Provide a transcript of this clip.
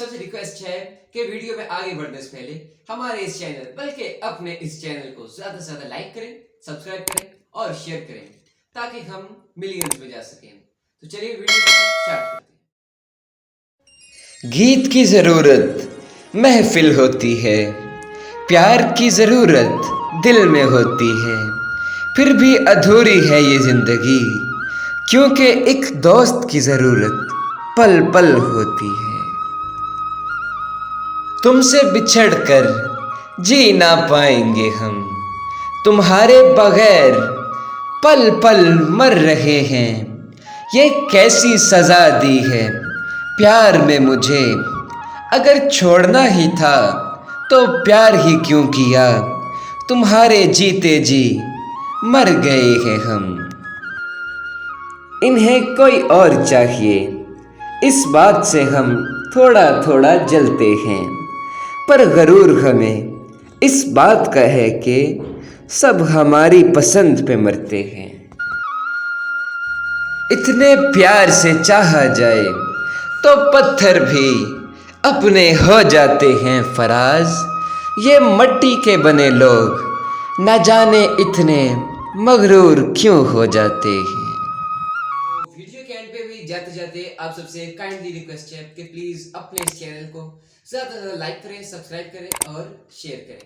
सबसे रिक्वेस्ट है कि वीडियो में आगे बढ़ने से पहले हमारे इस चैनल बल्कि अपने इस चैनल को ज्यादा से ज्यादा लाइक करें, सब्सक्राइब करें और शेयर करें ताकि हम मिलियंस में जा सकें। तो चलिए वीडियो को स्टार्ट करते हैं। गीत की जरूरत महफिल होती है, प्यार की जरूरत दिल में होती है, फिर भी अधूरी है ये जिंदगी क्योंकि एक दोस्त की जरूरत पल पल होती है। तुमसे बिछड़कर जी ना पाएंगे हम, तुम्हारे बगैर पल पल मर रहे हैं। ये कैसी सजा दी है प्यार में मुझे, अगर छोड़ना ही था तो प्यार ही क्यों किया, तुम्हारे जीते जी मर गए हैं हम। इन्हें कोई और चाहिए, इस बात से हम थोड़ा थोड़ा जलते हैं, पर गरूर हमें इस बात का है कि सब हमारी पसंद पे मरते हैं। इतने प्यार से चाहा जाए तो पत्थर भी अपने हो जाते हैं फराज। ये मिट्टी के बने लोग न जाने इतने मगरूर क्यों हो जाते हैं। तो वीडियो के एंड पे भी जाते जाते आप सबसे काइंडली रिक्वेस्ट है कि प्लीज अपने इस चैनल को ज्यादा से ज्यादा लाइक करें, सब्सक्राइब करें और शेयर करें।